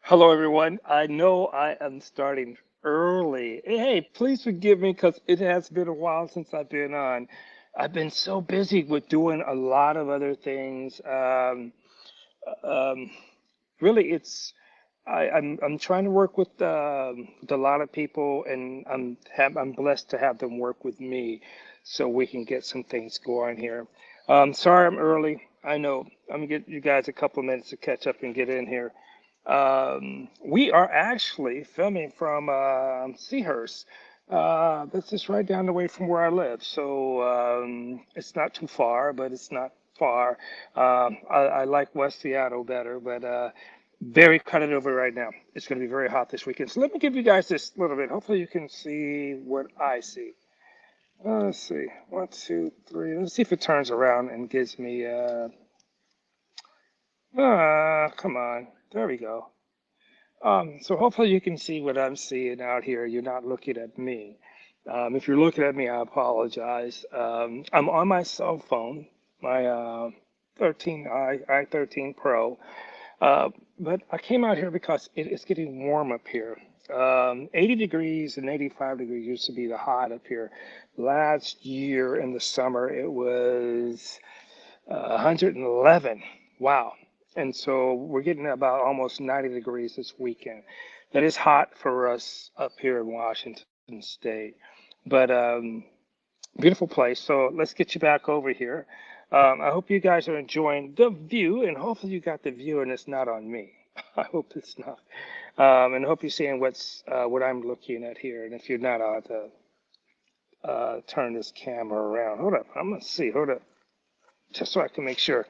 Hello, everyone. I know I am starting early. Hey, please forgive me because it has been a while since I've been on. I've been so busy with doing a lot of other things. Um, really, I'm trying to work with a lot of people, and I'm blessed to have them work with me, so we can get some things going here. Sorry I'm early. I know. I'm gonna get you guys a couple of minutes to catch up and get in here. We are actually filming from Seahurst. This is right down the way from where I live, so it's not too far, but it's not far. I like West Seattle better, but very crowded over right now. It's going to be very hot this weekend. So let me give you guys this little bit. Hopefully you can see what I see. Let's see. One, two, three. Let's see if it turns around and gives me. Come on. There we go. So hopefully you can see what I'm seeing out here. You're not looking at me. If you're looking at me, I apologize. I'm on my cell phone, my 13 Pro. Uh, but I came out here because it's getting warm up here. 80 degrees and 85 degrees used to be the hot up here. Last year in the summer, it was 111. Wow. And so we're getting about almost 90 degrees this weekend. That is hot for us up here in Washington State. But beautiful place. So let's get you back over here. I hope you guys are enjoying the view, and hopefully you got the view and it's not on me. I hope it's not. And I hope you're seeing what I'm looking at here. And if you're not, I'll have to turn this camera around. Hold up. I'm gonna see. Hold up. Just so I can make sure.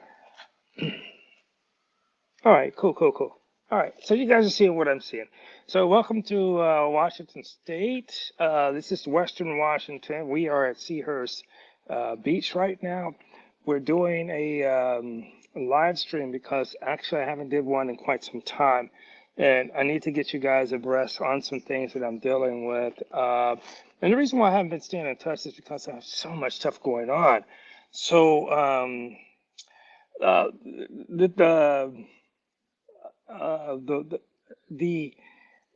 All right, cool, cool, cool. All right, so you guys are seeing what I'm seeing. So welcome to Washington State. This is Western Washington. We are at Seahurst Beach right now. We're doing a live stream because actually I haven't did one in quite some time, and I need to get you guys abreast on some things that I'm dealing with. And the reason why I haven't been staying in touch is because I have so much stuff going on. So the the the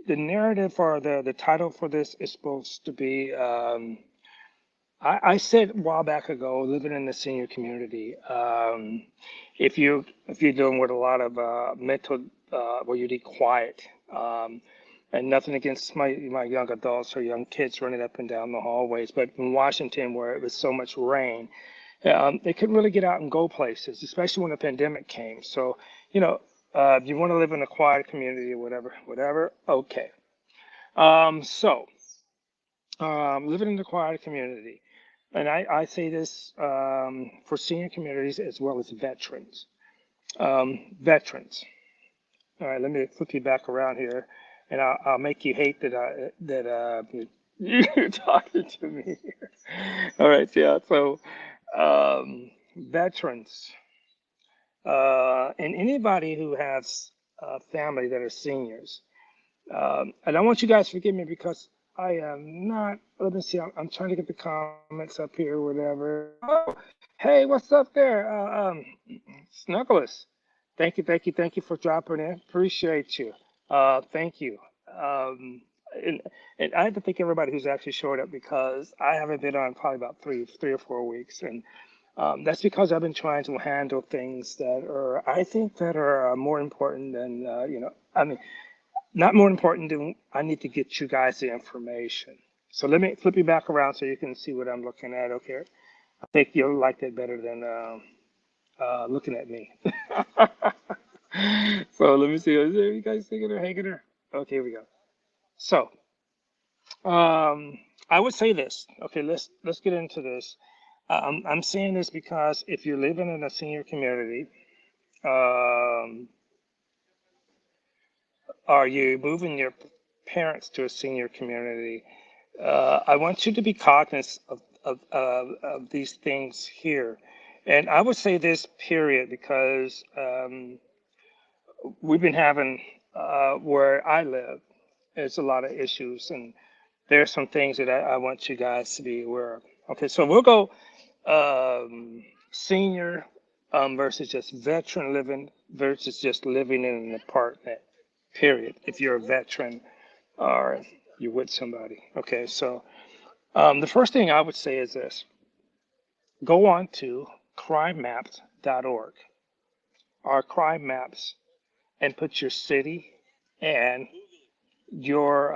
the narrative or the title for this is supposed to be I said a while back ago, living in the senior community. If you're dealing with a lot of mental where you need quiet, and nothing against my young adults or young kids running up and down the hallways, but in Washington where it was so much rain, they couldn't really get out and go places, especially when the pandemic came. So, you know, if you want to live in a quiet community or whatever, okay. So, living in a quiet community, and I say this for senior communities as well as veterans. Veterans. All right, let me flip you back around here, and I'll make you hate that you're talking to me here. All right, yeah. So, veterans. And anybody who has family that are seniors. And I want you guys to forgive me because I am not. Let me see. I'm trying to get the comments up here, whatever. Oh, hey, what's up there? Snuggles. Thank you for dropping in. Appreciate you. Thank you. Um, and, and I have to thank everybody who's actually showed up because I haven't been on probably about three or 4 weeks, and that's because I've been trying to handle things that are, I think, that are more important than, I mean, not more important than I need to get you guys the information. So let me flip you back around so you can see what I'm looking at. Okay. I think you'll like that better than looking at me. So let me see. Is there you guys thinking or hanging there? Okay, here we go. So I would say this. Okay, let's get into this. I'm saying this because if you're living in a senior community, um, are you moving your parents to a senior community? I want you to be cognizant of these things here. And I would say this period because we've been having, where I live, there's a lot of issues, and there's some things that I want you guys to be aware of. Okay, so we'll go senior versus just veteran living versus just living in an apartment. period. If you're a veteran or you're with somebody. Okay, so the first thing I would say is this: go on to crimemaps.org or crime maps and put your city and your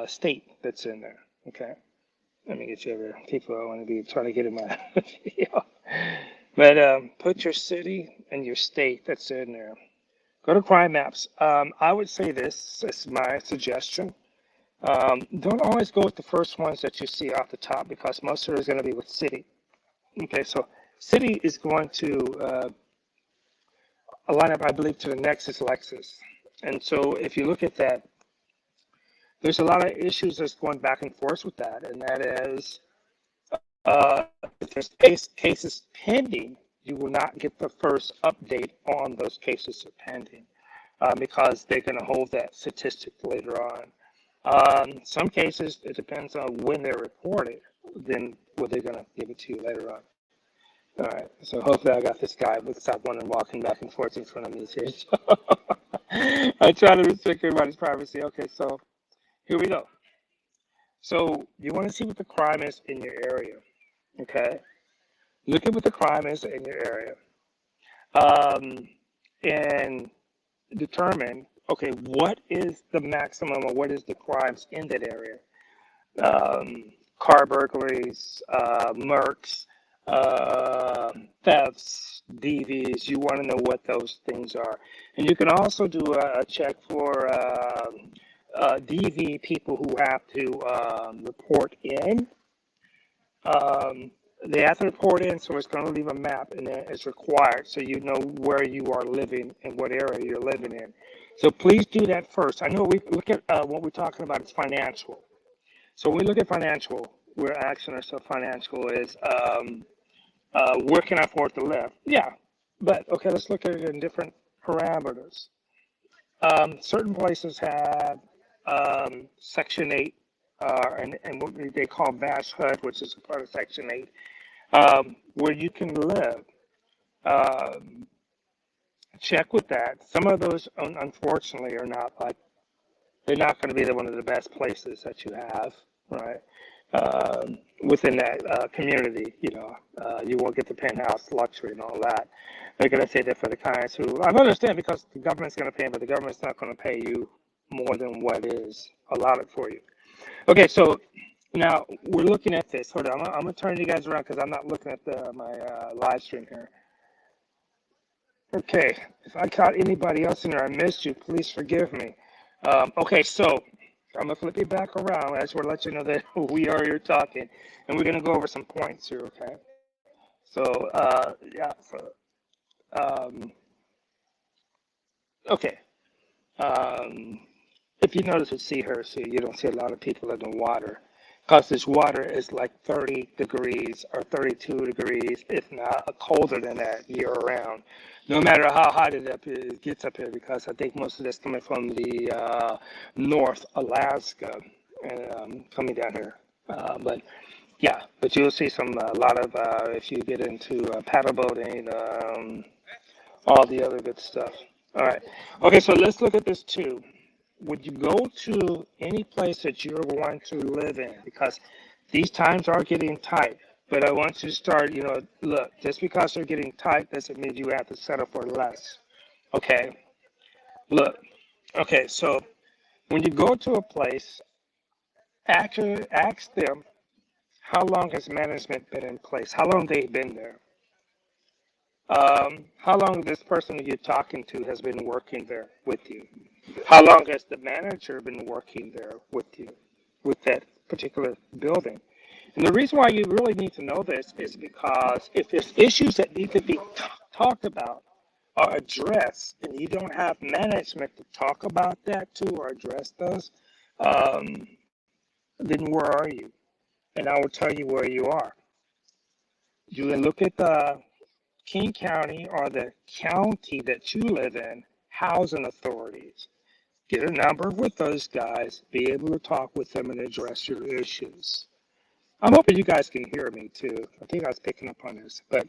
state that's in there. Okay, let me get you over. People I want to be trying to get in my video. But put your city and your state that's in there. Go to crime maps. I would say this is my suggestion. Don't always go with the first ones that you see off the top because most of it is going to be with city. Okay, so city is going to line up, I believe, to the next is Lexus. And so if you look at that, there's a lot of issues that's going back and forth with that, and that is if there's cases pending, you will not get the first update on those cases are pending because they're going to hold that statistic later on. Some cases, it depends on when they're reported, then what they're going to give it to you later on. All right, so hopefully I got this guy with stop one and walking back and forth in front of me here. So I try to respect everybody's privacy. Okay, so here we go. So you want to see what the crime is in your area, okay? Look at what the crime is in your area, and determine, okay, what is the maximum or what is the crimes in that area? Car burglaries, murks, thefts, DVs. You want to know what those things are, and you can also do a check for DV people who have to report in. They have to report in, so it's going to leave a map, and it's required, so you know where you are living and what area you're living in. So please do that first. I know we look at what we're talking about is financial. So when we look at financial, we're asking ourselves financial is where can I afford to live? Yeah, but okay, let's look at it in different parameters. Certain places have Section 8 and what they call Bash HUD, which is a part of Section 8, where you can live. Check with that. Some of those, unfortunately, are not like, they're not going to be one of the best places that you have, right? Within that community, you won't get the penthouse luxury and all that. They're going to say that for the kinds who, I understand because the government's going to pay, but the government's not going to pay you more than what is allotted for you. Okay, so now we're looking at this. Hold on, I'm going to turn you guys around because I'm not looking at my live stream here. Okay, if I caught anybody else in there, I missed you, please forgive me. Okay, so I'm going to flip you back around. I just want to let you know that we are here talking, and we're going to go over some points here, okay? So, yeah, so, okay. If you notice with Seahurst, you don't see a lot of people in the water because this water is like 30 degrees or 32 degrees, if not colder than that year round. No matter how hot it gets up here, because I think most of this coming from the North Alaska and coming down here. But yeah, but you'll see a lot of, if you get into paddle boating, all the other good stuff. All right. Okay, so let's look at this too. Would you go to any place that you're going to live in? Because these times are getting tight. But I want you to start, look, just because they're getting tight doesn't mean you have to settle for less. Okay? Look. Okay, so when you go to a place, actually ask them, how long has management been in place? How long they've been there? How long this person that you're talking to has been working there with you? How long has the manager been working there with you, with that particular building? And the reason why you really need to know this is because if there's issues that need to be talked about or addressed, and you don't have management to talk about that too or address those, then where are you? And I will tell you where you are. You can look at the King County or the county that you live in, housing authorities. Get a number with those guys, be able to talk with them and address your issues. I'm hoping you guys can hear me too. I think I was picking up on this, but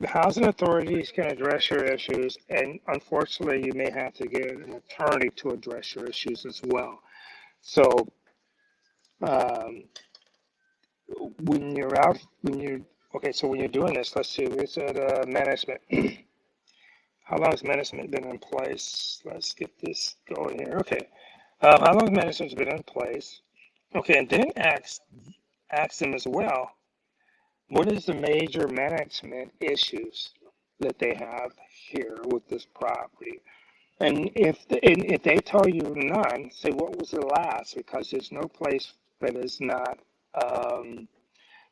The housing authorities can address your issues, and unfortunately, you may have to get an attorney to address your issues as well. So, um, when you're out, when you okay, so when you're doing this, let's see, we said management. How long has management been in place? Let's get this going here. Okay, how long has management been in place? Okay, and then ask them as well. What is the major management issues that they have here with this property? And if they tell you none, say what was the last? Because there's no place that is not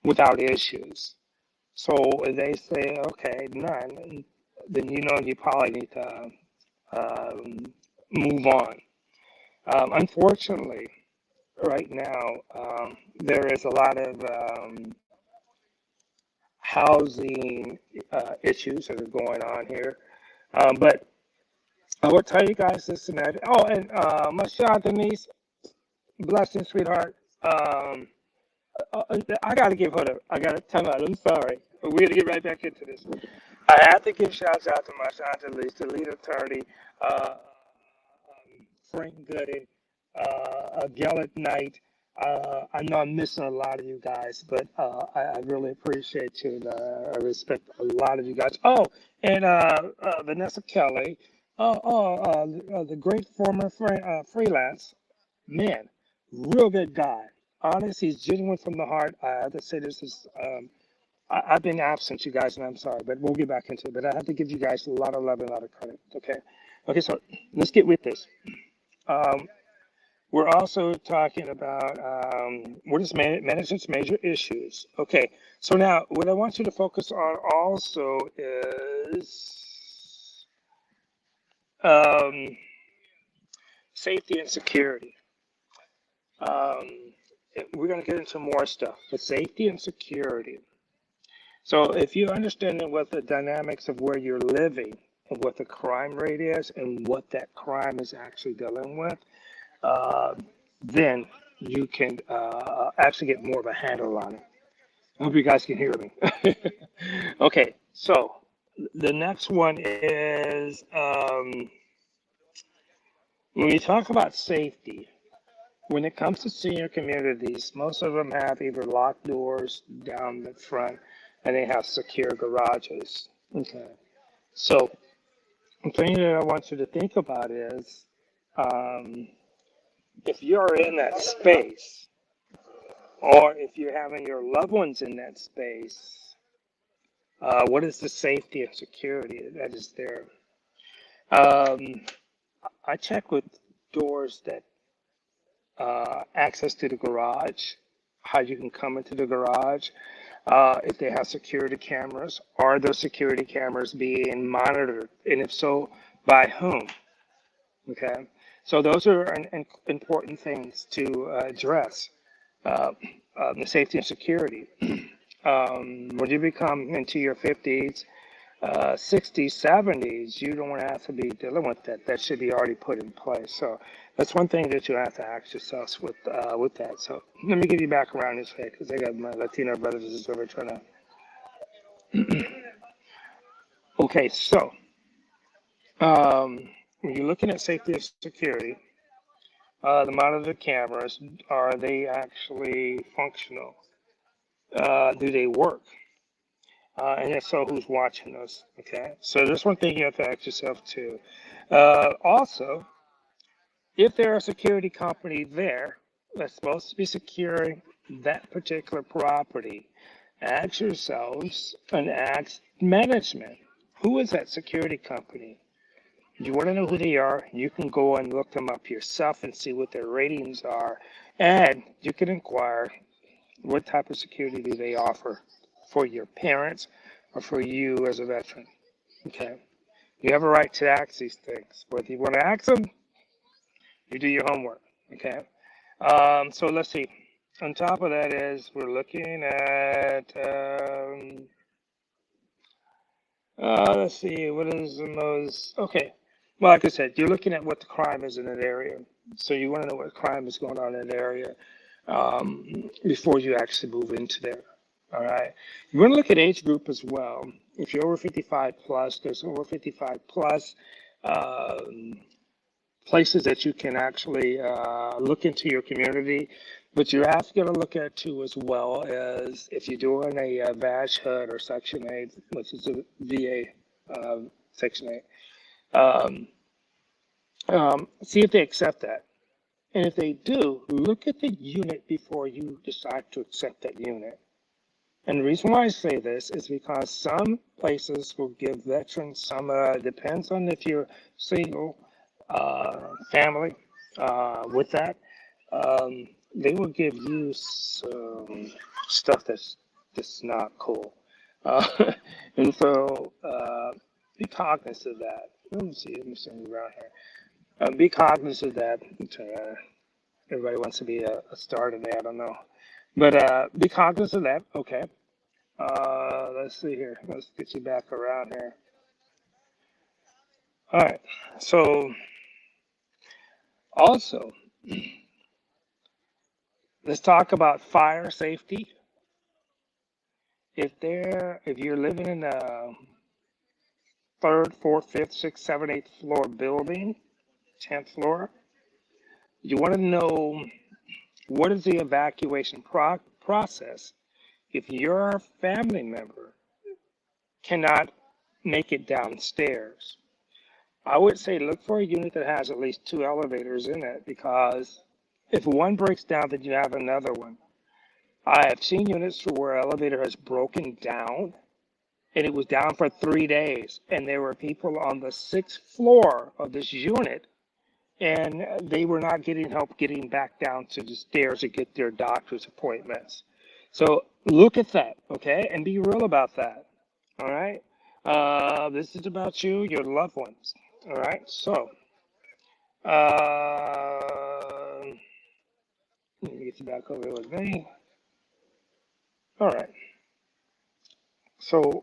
without issues. So if they say okay, none, then you know you probably need to move on. Unfortunately, right now there is a lot of housing issues that are going on here. But I will tell you guys this and that. Oh, and Michelle Denise, bless you, sweetheart. I got to give her I got to tell her, I'm sorry. We're going to get right back into this. I have to give shouts out to Michelle Denise, the lead attorney, Frank Gooden, Gallant Knight. I know I'm missing a lot of you guys, but I really appreciate you. And, I respect a lot of you guys. Oh, and Vanessa Kelly. The great former freelance man, real good guy. Honest, he's genuine from the heart. I have to say this is. I've been absent, you guys, and I'm sorry, but we'll get back into it. But I have to give you guys a lot of love and a lot of credit. Okay. Okay. So let's get with this. Um, we're also talking about what is management's major issues. Okay, so now what I want you to focus on also is safety and security. We're going to get into more stuff, but safety and security. So if you understand what the dynamics of where you're living and what the crime rate is and what that crime is actually dealing with, then you can actually get more of a handle on it. I hope you guys can hear me. Okay, so the next one is when we talk about safety, when it comes to senior communities, most of them have either locked doors down the front and they have secure garages. Okay, so the thing that I want you to think about is if you're in that space, or if you're having your loved ones in that space, what is the safety and security that is there? I check with doors that access to the garage, how you can come into the garage, if they have security cameras, are those security cameras being monitored, and if so, by whom? Okay, so those are important things to address. The safety and security. When you become into your 50s, 60s, 70s, you don't have to be dealing with that. That should be already put in place. So that's one thing that you have to ask yourselves with that. So let me give you back around this way because I got my Latino brothers and sisters over trying to. Okay, so when you're looking at safety and security, the monitor cameras, are they actually functional? Do they work? And if so, who's watching us? Okay, so there's one thing you have to ask yourself too. Also, if there are a security company there that's supposed to be securing that particular property, ask yourselves and ask management, who is that security company? You want to know who they are, you can go and look them up yourself and see what their ratings are. And you can inquire what type of security do they offer for your parents or for you as a veteran. Okay. You have a right to ask these things. But if you want to ask them, you do your homework. Okay. So let's see. On top of that is we're looking at let's see, what is the most okay. Well, like I said, you're looking at what the crime is in that area. So you want to know what crime is going on in that area before you actually move into there. All right. You want to look at age group as well. if you're over 55 plus, there's over 55 plus um, places that you can actually look into your community. But you have to get a look at too, as well as if you're doing a VASH HUD or Section 8, which is a VA Section 8. See if they accept that. And if they do, look at the unit before you decide to accept that unit. And the reason why I say this is because some places will give veterans some, depends on if you're single, family, with that, they will give you some stuff that's just not cool. And so, be cognizant of that. Let me see around here. Be cognizant of that. Everybody wants to be a star today. I don't know, but be cognizant of that. Okay. Let's see here. Let's get you back around here. All right. So also, let's talk about fire safety. If you're living in a third, fourth, fifth, sixth, seventh, eighth floor building, 10th floor, you want to know what is the evacuation process if your family member cannot make it downstairs. I would say look for a unit that has at least 2 elevators in it, because if one breaks down, then you have another one. I have seen units where elevator has broken down and it was down for 3 days, and there were people on the 6th floor of this unit and they were not getting help getting back down to the stairs to get their doctor's appointments. So look at that, okay, and be real about that. All right. This is about you, your loved ones. All right. So, let me get you back over here with me. All right. So,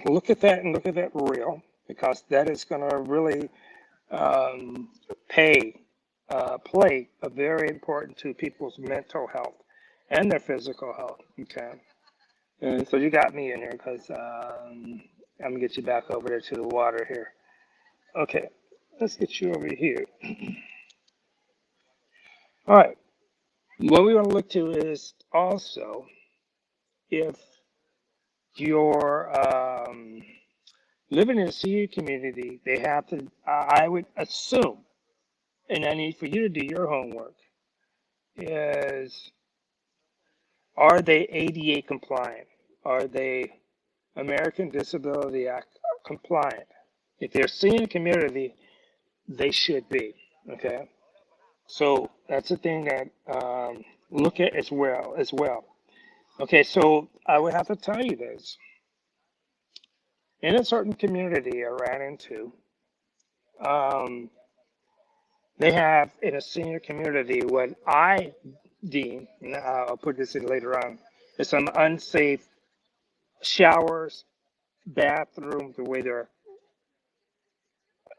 look at that and look at that real, because that is going to really play a very important to people's mental health and their physical health. Okay. And so you got me in here because I'm gonna get you back over there to the water here. Okay, let's get you over here. All right. What we want to look to is also if you're living in a senior community, they have to. I would assume, and I need for you to do your homework, is are they ADA compliant? Are they American Disability Act compliant? If they're senior community, they should be. Okay, so that's the thing that look at as well. Okay, so I would have to tell you this. In a certain community I ran into, they have in a senior community what I deem, and I'll put this in later on, is some unsafe showers, bathrooms, the way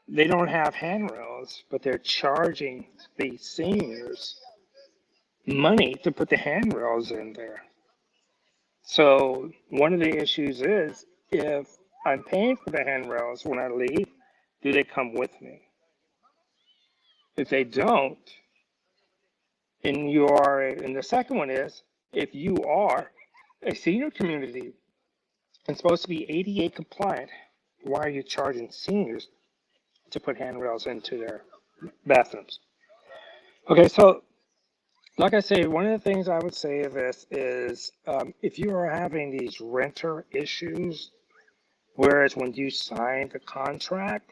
they don't have handrails, but they're charging the seniors money to put the handrails in there. So one of the issues is if I'm paying for the handrails when I leave, do they come with me? If they don't, and you are, and the second one is if you are a senior community and supposed to be ADA compliant, why are you charging seniors to put handrails into their bathrooms? Okay, so like I say, one of the things I would say of this is if you are having these renter issues, whereas when you sign the contract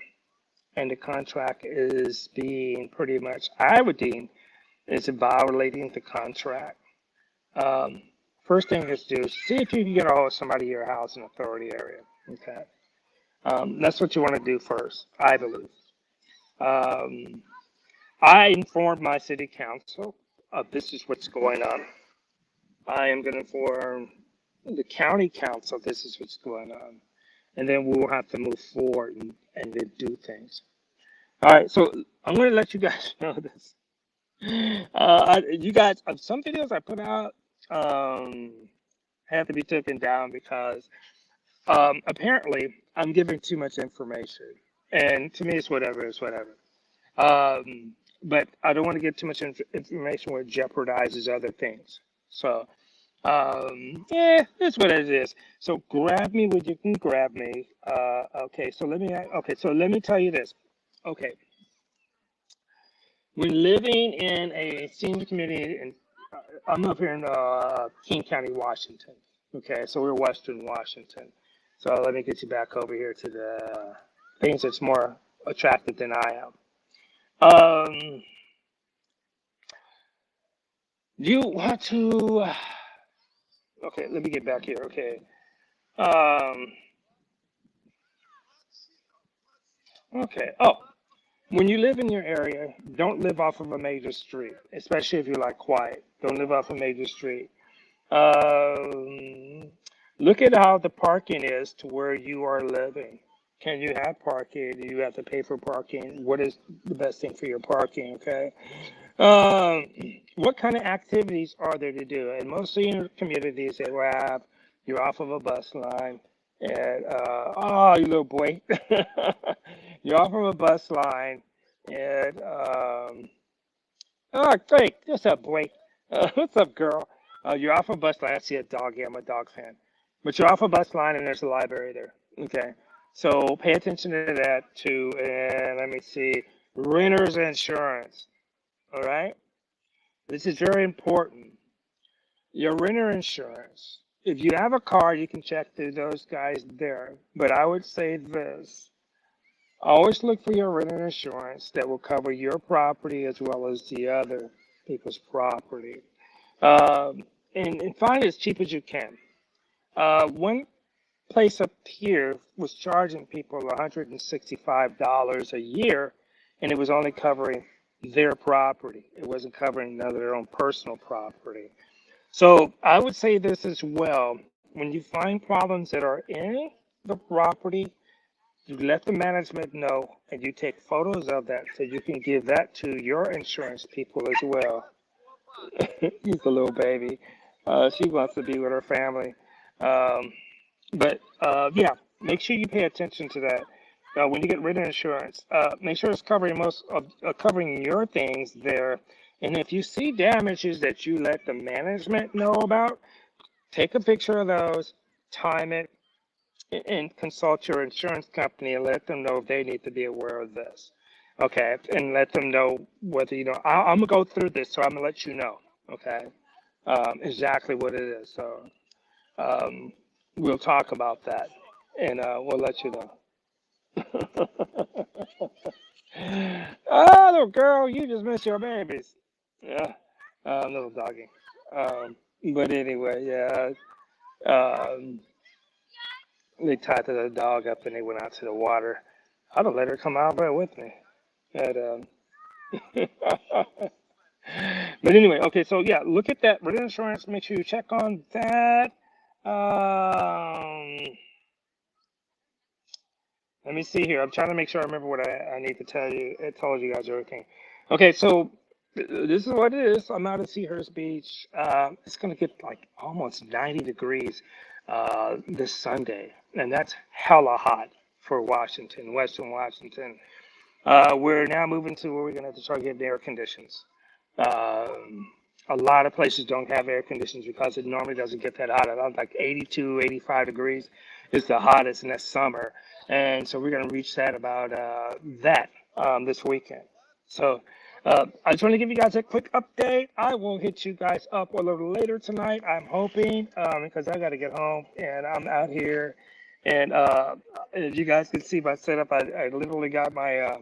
and the contract is being pretty much, I would deem, is violating the contract. First thing is to see if you can get a hold of somebody in your housing authority area. Okay, that's what you want to do first, I believe. I informed my city council of this is what's going on. I am going to inform the county council this is what's going on, and then we'll have to move forward and then do things. All right, so I'm going to let you guys know this. You guys, some videos I put out had to be taken down because Apparently, I'm giving too much information, and to me, it's whatever. It's whatever. But I don't want to get too much information where it jeopardizes other things. So, yeah, it's what it is. So grab me when you can grab me. Okay, so let me tell you this. Okay, we're living in a senior community, and I'm up here in King County, Washington. Okay, so we're Western Washington. So let me get you back over here to the things that's more attractive than I am. Um, you want to? Okay, let me get back here. Okay. Um, okay. Oh, when you live in your area, don't live off of a major street, especially if you like quiet. Don't live off a major street. Um, Look at how the parking is to where you are living. Can you have parking? Do you have to pay for parking? What is the best thing for your parking? Okay. Um, what kind of activities are there to do? And most senior communities, they will have you're off of a bus line, and oh, you little boy, you're off of a bus line, and oh, great, what's up, boy? What's up, girl? You're off a bus line. I see a dog here. I'm a dog fan. But you're off a bus line, and there's a library there. Okay, so pay attention to that too. And let me see, renter's insurance. All right. This is very important. Your renter insurance. If you have a car, you can check through those guys there. But I would say this. Always look for your renter insurance that will cover your property as well as the other people's property. Um, and find it as cheap as you can. One place up here was charging people $165 a year, and it was only covering their property. It wasn't covering none of their own personal property. So I would say this as well. When you find problems that are in the property, you let the management know and you take photos of that so you can give that to your insurance people as well. He's a little baby. She wants to be with her family. Um, but yeah, make sure you pay attention to that. When you get rid of insurance, make sure it's covering covering your things there. And if you see damages that you let the management know about, take a picture of those, time it, and consult your insurance company and let them know if they need to be aware of this. Okay, and let them know whether I'm gonna go through this, so I'm gonna let you know. Okay, exactly what it is. So um, we'll talk about that, and we'll let you know. Oh, little girl, you just miss your babies. Yeah, little doggy. But anyway, yeah. Um, they tied the dog up and they went out to the water. I'd have let her come out there with me. But, but anyway, okay, so yeah, look at that. Rent insurance, make sure you check on that. Um, Let me see here. I'm trying to make sure I remember what I need to tell you. I told you guys everything. Okay, so this is what it is. I'm out at Seahurst Beach. It's going to get like almost 90 degrees this Sunday, and that's hella hot for Washington, Western Washington. We're now moving to where we're going to have to start getting air conditions. A lot of places don't have air conditions because it normally doesn't get that hot. Around like 82, 85 degrees is the hottest, and that's summer. And so we're going to reach that about that this weekend. So I just want to give you guys a quick update. I will hit you guys up a little later tonight, I'm hoping, because I got to get home and I'm out here. And as you guys can see my setup, I literally got my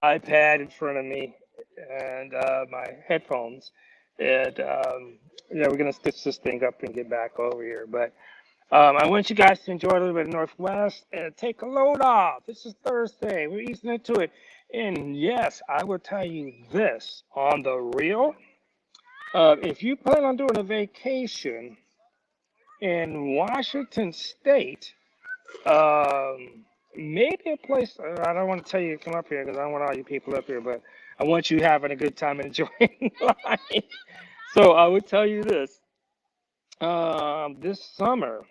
iPad in front of me and my headphones. And yeah, we're going to stitch this thing up and get back over here. But I want you guys to enjoy a little bit of Northwest and take a load off. This is Thursday. We're easing into it. And yes, I will tell you this on the real. If you plan on doing a vacation in Washington State, maybe a place, I don't want to tell you to come up here because I don't want all you people up here, but I want you having a good time and enjoying life. So I would tell you this. This summer,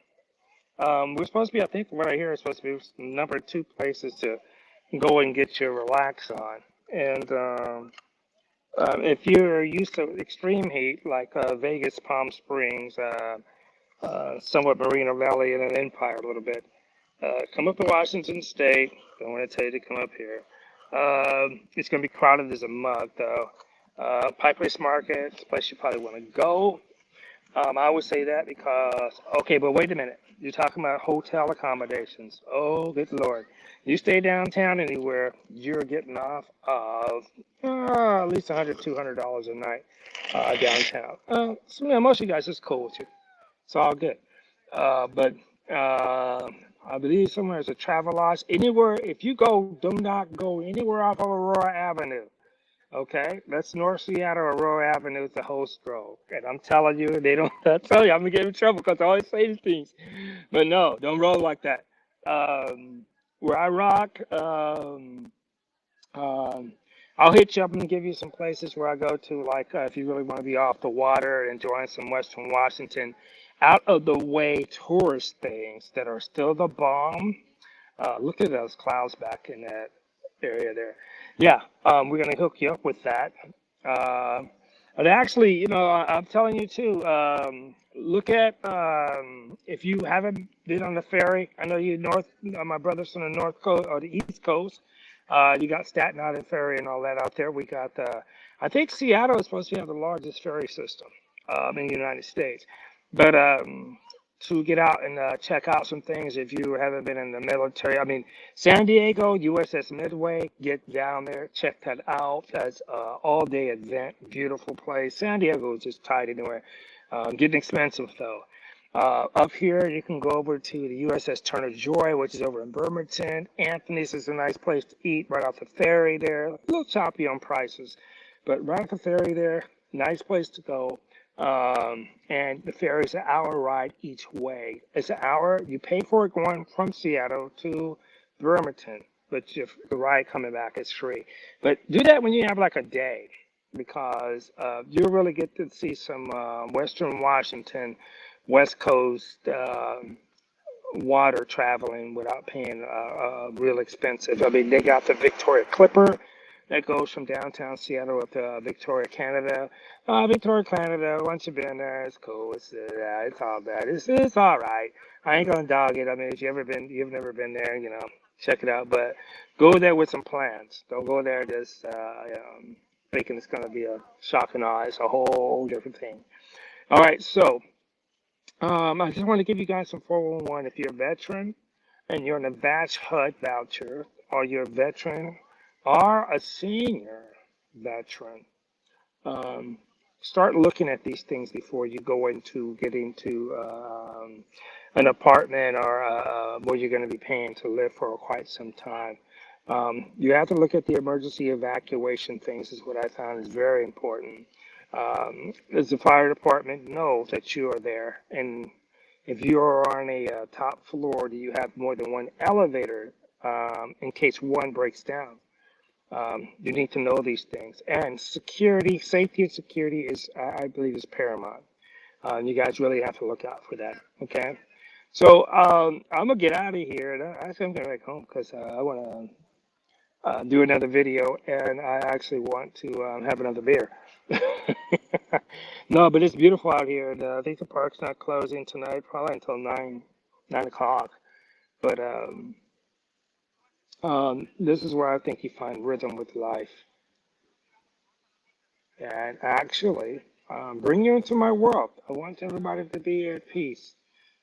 We're supposed to be, I think, from what I hear, is supposed to be number two places to go and get your relax on. And if you're used to extreme heat, like Vegas, Palm Springs, somewhat Moreno Valley, and then Empire a little bit, come up to Washington State. Don't want to tell you to come up here. It's going to be crowded as a mug, though. Pike Place Market, a place you probably want to go. I would say that because, okay, but wait a minute. You're talking about hotel accommodations. Oh, good Lord. You stay downtown anywhere, you're getting off of at least $100, $200 a night downtown. So, yeah, most of you guys is cool with you. It's all good. But I believe somewhere is a Travelodge. Anywhere, if you go, do not go anywhere off of Aurora Avenue. Okay, that's North Seattle, Aurora Avenue to Host Grove. And I'm telling you, they don't, I tell you, I'm gonna get in trouble because I always say these things. But no, don't roll like that. Where I rock, um, I'll hit you up and give you some places where I go to, like if you really want to be off the water, enjoying some Western Washington, out of the way tourist things that are still the bomb. Look at those clouds back in that area there. Yeah, we're gonna hook you up with that. Uh, but actually, I'm telling you too. Look at if you haven't been on the ferry. I know you north. My brother's from the north coast or the east coast. You got Staten Island Ferry and all that out there. We got I think Seattle is supposed to have the largest ferry system in the United States. But to get out and check out some things if you haven't been in the military. I mean, San Diego, USS Midway, get down there, check that out. That's all-day event, beautiful place. San Diego is just tight anyway. Getting expensive though. Up here, you can go over to the USS Turner Joy, which is over in Bremerton. Anthony's is a nice place to eat right off the ferry there. A little choppy on prices, but right off the ferry there, nice place to go. And the ferry is an hour ride each way. It's an hour. You pay for it going from Seattle to Bremerton, but the ride coming back is free. But do that when you have like a day, because you'll really get to see some Western Washington, West Coast water traveling without paying real expensive. I mean, they got the Victoria Clipper that goes from downtown Seattle up to Victoria, Canada. Victoria, Canada, once you've been there, it's cool. It's all bad. It's all right. I ain't gonna dog it. I mean, if you've never been there, check it out. But go there with some plans. Don't go there just thinking it's gonna be a shock and awe. It's a whole different thing. All right, so I just want to give you guys some 411. If you're a veteran and you're on a VASH HUD voucher, or you're a veteran or a senior veteran, start looking at these things before you go into getting to an apartment or where you're going to be paying to live for quite some time. You have to look at the emergency evacuation things, is what I found is very important. Does the fire department know that you are there? And if you're on a top floor, do you have more than one elevator in case one breaks down? You need to know these things. And security, safety and security is, I believe, is paramount. You guys really have to look out for that, okay? So I'm gonna get out of here. I think I'm gonna go home because I want to do another video, and I actually want to have another beer. No, but it's beautiful out here. And, I think the park's not closing tonight, probably until 9 o'clock. But this is where I think you find rhythm with life. And actually, bring you into my world. I want everybody to be at peace.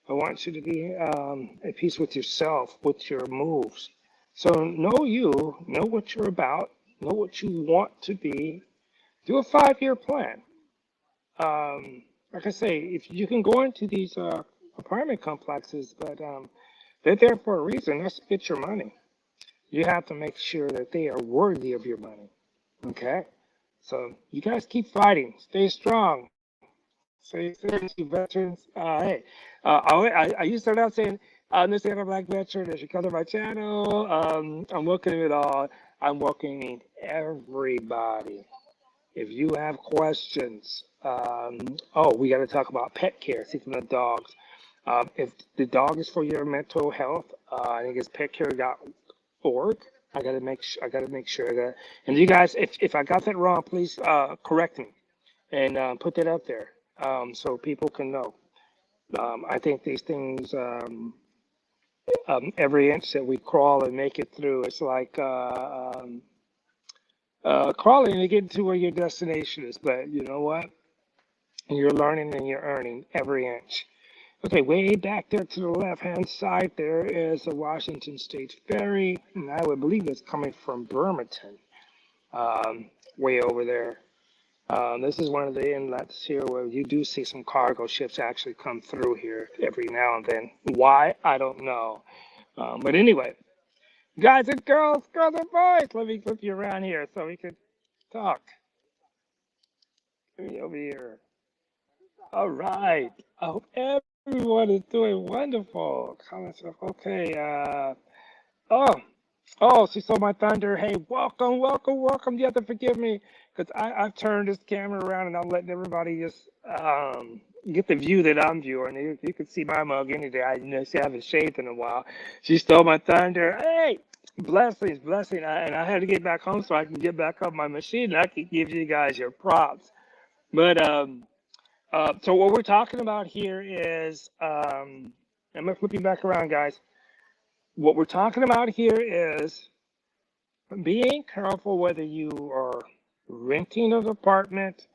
I want you to be at peace with yourself, with your moves. So know you, know what you're about, know what you want to be. Do a 5-year plan. Like I say, if you can go into these apartment complexes, but they're there for a reason. That's to get your money. You have to make sure that they are worthy of your money. Okay? So you guys keep fighting. Stay strong. Stay serious, you veterans. Hey, I used to start out saying, I understand I'm a black veteran. As you come to my channel, I'm welcoming it all. I'm welcoming everybody. If you have questions, oh, we got to talk about pet care. See from the dogs. If the dog is for your mental health, I think it's petcare.org. I gotta make sure that, and you guys, if I got that wrong, please correct me and put that up there so people can know. I think these things, every inch that we crawl and make it through, it's like crawling to get to where your destination is. But you know what? You're learning and you're earning every inch. Okay, way back there to the left-hand side, there is the Washington State Ferry, and I would believe it's coming from Bremerton, way over there. This is one of the inlets here where you do see some cargo ships actually come through here every now and then. Why? I don't know. But anyway, guys and girls and boys, let me flip you around here so we can talk. Let me over here. All right. I hope everyone is doing wonderful. Comments of okay. Oh, oh, she saw my thunder. Hey, welcome. You have to forgive me because I've turned this camera around and I'm letting everybody just get the view that I'm viewing. You can see my mug any day. She haven't shaved in a while. She stole my thunder. Hey, blessing. And I had to get back home so I can get back up my machine and I can give you guys your props. But so what we're talking about here is, I'm gonna flip you back around, guys. What we're talking about here is being careful whether you are renting an apartment,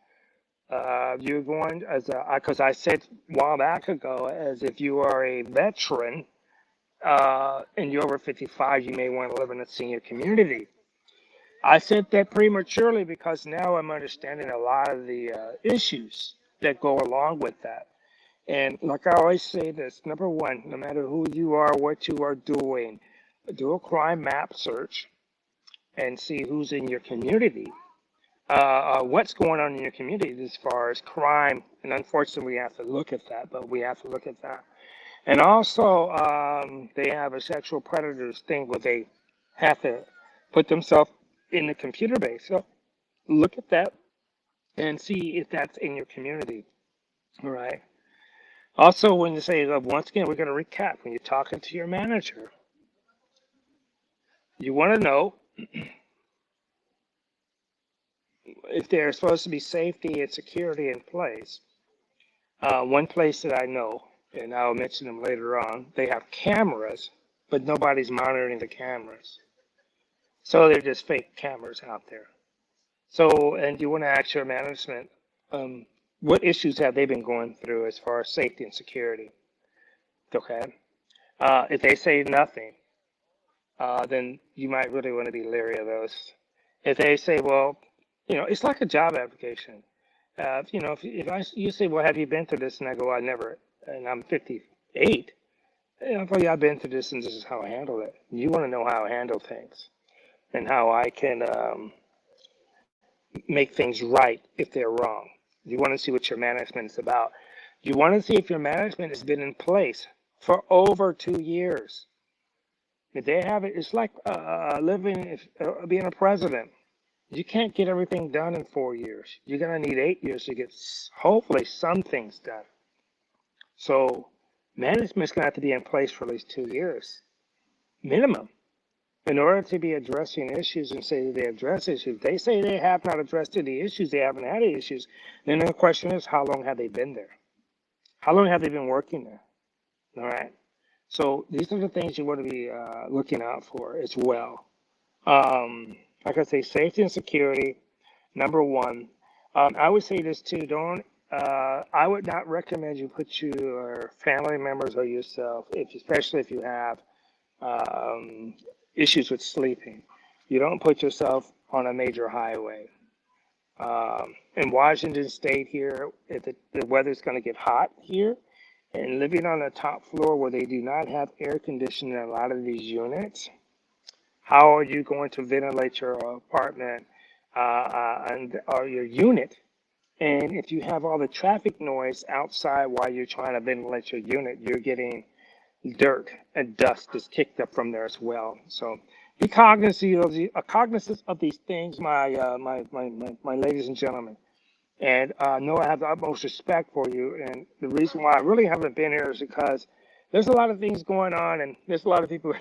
you're going as a, because I said a while back ago, as if you are a veteran, and you're over 55, you may want to live in a senior community. I said that prematurely because now I'm understanding a lot of the issues that go along with that. And like I always say this, number one, no matter who you are, what you are doing, do a crime map search and see who's in your community. What's going on in your community as far as crime. And unfortunately, we have to look at that, but we have to look at that. And also, they have a sexual predators thing where they have to put themselves in the computer base. So look at that and see if that's in your community. All right. Also, when you say, once again, we're going to recap. When you're talking to your manager, you want to know if there's supposed to be safety and security in place. One place that I know, and I'll mention them later on, they have cameras, but nobody's monitoring the cameras. So they're just fake cameras out there. So, and you want to ask your management, what issues have they been going through as far as safety and security? Okay. If they say nothing, then you might really want to be leery of those. If they say, well, it's like a job application. You say, well, have you been through this? And I go, I never, and I'm 58. I go, yeah, I've been through this and this is how I handle it. You want to know how I handle things and how I can make things right if they're wrong. You want to see what your management is about. You want to see if your management has been in place for over 2 years. If they have it, it's like being a president. You can't get everything done in 4 years. You're going to need 8 years to get hopefully some things done. So management's going to have to be in place for at least 2 years, minimum, in order to be addressing issues and say that they address issues. They say they have not addressed any issues, they haven't had any issues. Then the question is, how long have they been there? How long have they been working there? All right. So these are the things you want to be looking out for as well. Like I say, safety and security, number one. I would say this too, I would not recommend you put your family members or yourself, especially if you have issues with sleeping. You don't put yourself on a major highway. In Washington State here, if the weather's going to get hot here, and living on the top floor where they do not have air conditioning in a lot of these units, how are you going to ventilate your apartment or your unit? And if you have all the traffic noise outside while you're trying to ventilate your unit, you're getting dirt and dust is kicked up from there as well. So be cognizant of these things, my ladies and gentlemen. And know I have the utmost respect for you. And the reason why I really haven't been here is because there's a lot of things going on, and there's a lot of people.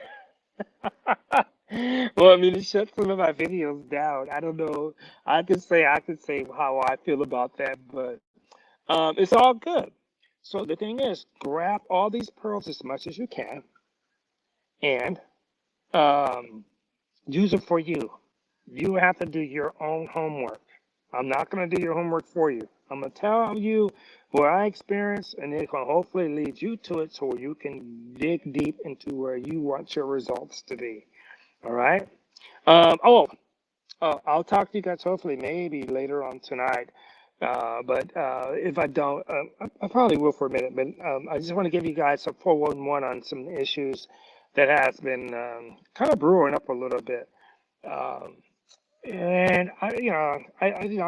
Well, I mean, it shut some of my videos down. I don't know. I could say how I feel about that, but it's all good. So the thing is, grab all these pearls as much as you can, and um, use it for you. You have to do your own homework. I'm not going to do your homework for you. I'm going to tell you what I experienced, and it can hopefully lead you to it so you can dig deep into where you want your results to be. All right? I'll talk to you guys hopefully maybe later on tonight. But if I don't, I probably will for a minute. But I just want to give you guys a 411 on some issues that has been kind of brewing up a little bit. Um, and I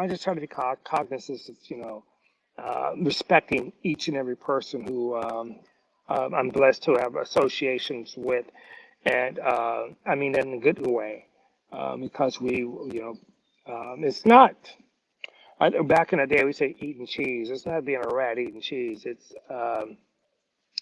just try to be cognizant of, respecting each and every person who I'm blessed to have associations with, and I mean that in a good way, because it's not. Back in the day, we say eating cheese. It's not being a rat eating cheese. It's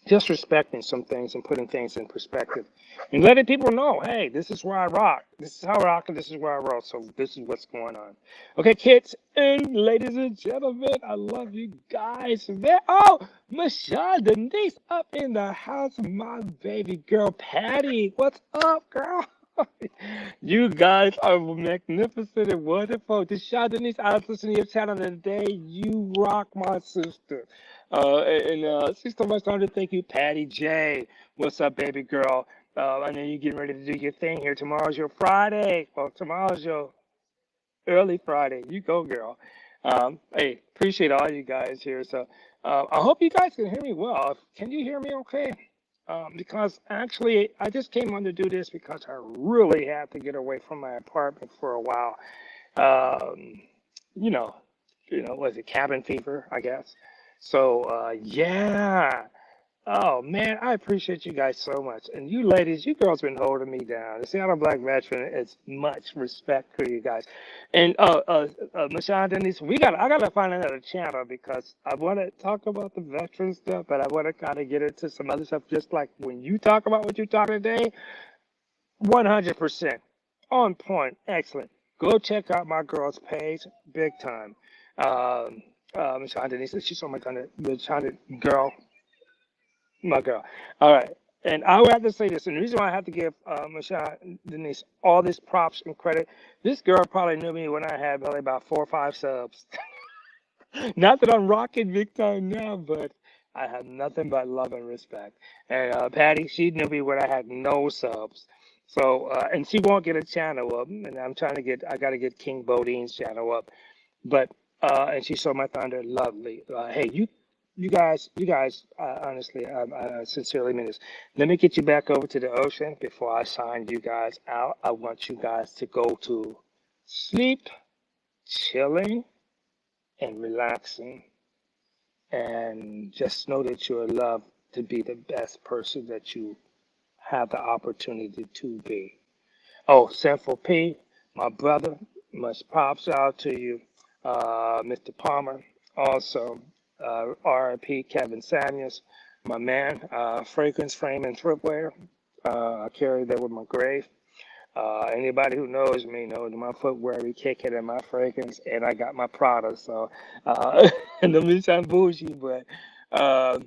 just respecting some things and putting things in perspective and letting people know, hey, this is where I rock. This is how I rock, and this is where I roll. So this is what's going on. Okay, kids and ladies and gentlemen, I love you guys. Man. Oh, Michelle Denise up in the house. My baby girl, Patty. What's up, girl? You guys are magnificent and wonderful. Deshaun Denise, I was listening to your channel today. You rock, my sister. And she's so much time to thank you, Patty J. What's up, baby girl? I know you're getting ready to do your thing here. Tomorrow's your Friday. Well, tomorrow's your early Friday. You go, girl. Hey, appreciate all you guys here. So I hope you guys can hear me well. Can you hear me okay? Because actually, I just came on to do this because I really had to get away from my apartment for a while. Um, you know, was it cabin fever, I guess? So, yeah. Oh man, I appreciate you guys so much. And you ladies, you girls been holding me down. The Seattle Black Veteran is much respect for you guys. And Michelle Denise, I gotta find another channel because I want to talk about the veteran stuff, but I want to kind of get into some other stuff. Just like when you talk about what you talk today, 100% on point, excellent. Go check out my girl's page, big time. Um, Michelle Denise, she's on my kind of the girl. My girl. All right. And I would have to say this, and the reason why I have to give Michelle Denise all this props and credit, this girl probably knew me when I had probably about 4 or 5 subs. Not that I'm rocking big time now, but I have nothing but love and respect. And Patty, she knew me when I had no subs. So, and she won't get a channel up, and I got to get King Bodine's channel up. But and she saw my thunder, lovely. Hey, you guys, honestly, I sincerely mean this. Let me get you back over to the ocean before I sign you guys out. I want you guys to go to sleep, chilling, and relaxing, and just know that you're loved to be the best person that you have the opportunity to be. Oh, Sinful P, my brother, much props out to you, Mr. Palmer. Also, R.I.P. Kevin Samuels, my man, Fragrance Frame and Footwear. I carry that with my grave. Anybody who knows me knows my footwear be kicking in my fragrance, and I got my Prada. So, and don't mean sound bougie, but uh,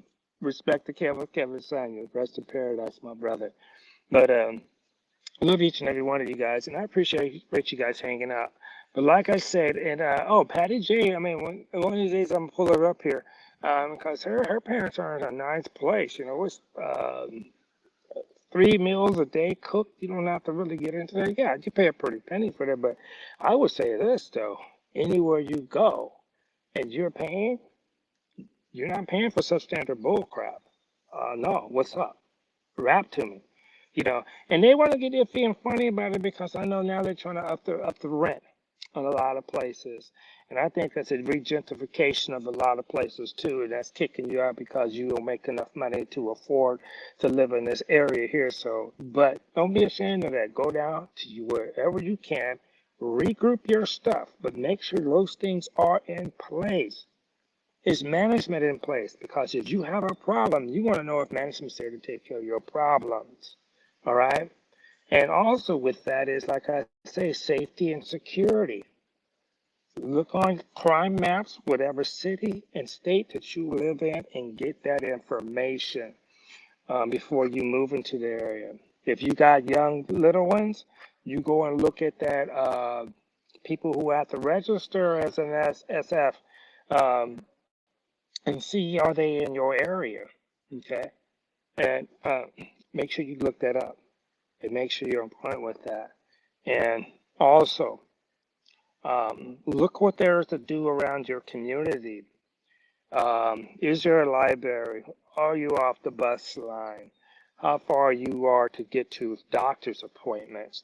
respect to Kevin Samuels. Rest in paradise, my brother. But I love each and every one of you guys, and I appreciate you guys hanging out. But like I said, and Patty J, I mean, one of these days I'm gonna pull her up here, because her parents are in a nice place. You know, it's 3 meals a day cooked. You don't have to really get into that. Yeah, you pay a pretty penny for that, but I would say this though: anywhere you go, and you're not paying for substandard bull crap. No, what's up? Rap to me. And they want to get their feeling funny about it because I know now they're trying to up the rent on a lot of places, and I think that's a regentification of a lot of places too, and that's kicking you out because you don't make enough money to afford to live in this area here. So, but don't be ashamed of that. Go down to wherever you can regroup your stuff, but make sure those things are in place. Is management in place? Because if you have a problem, you want to know if management's there to take care of your problems. All right. And also with that is, like I say, safety and security. Look on crime maps, whatever city and state that you live in, and get that information before you move into the area. If you got young little ones, you go and look at that people who have to register as an SF um, and see are they in your area, okay? And make sure you look that up and make sure you're on point with that. And also, look what there is to do around your community. Is there a library? Are you off the bus line? How far you are to get to doctor's appointments?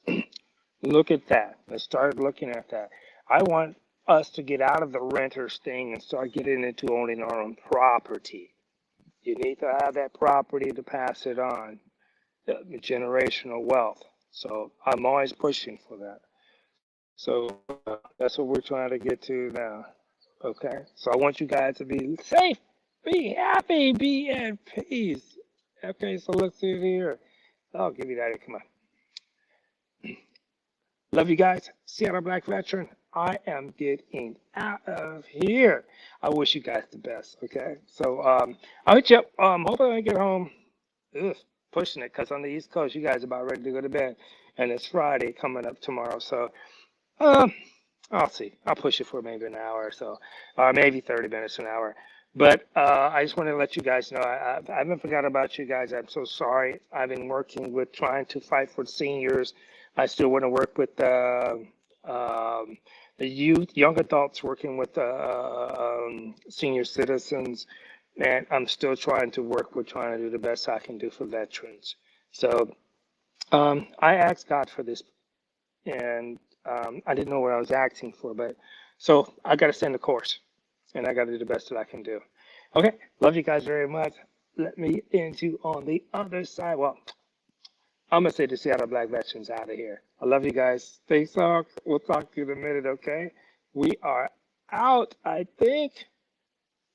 Look at that. Let's start looking at that. I want us to get out of the renters thing and start getting into owning our own property. You need to have that property to pass it on, the generational wealth. So I'm always pushing for that. So that's what we're trying to get to now. Okay. So I want you guys to be safe, be happy, be at peace. Okay. So let's see here. I'll give you that. Come on. Love you guys. Seattle Black Veteran. I am getting out of here. I wish you guys the best. Okay. So I'll hit you up. Hopefully I get home. Ugh, pushing it because on the East Coast, you guys are about ready to go to bed, and it's Friday coming up tomorrow. So I'll see. I'll push it for maybe an hour or so, or maybe 30 minutes, an hour. But I just want to let you guys know I haven't forgot about you guys. I'm so sorry. I've been working with trying to fight for seniors. I still want to work with the youth, young adults, working with senior citizens, and I'm still trying to work with trying to do the best I can do for veterans. So I asked God for this, and I didn't know what I was asking for, but so I got to send the course, and I got to do the best that I can do. Okay, love you guys very much. Let me end you on the other side. Well, I'm gonna say the Seattle Black Veterans out of here. I love you guys. Stay soft. We'll talk to you in a minute. Okay, we are out. I think.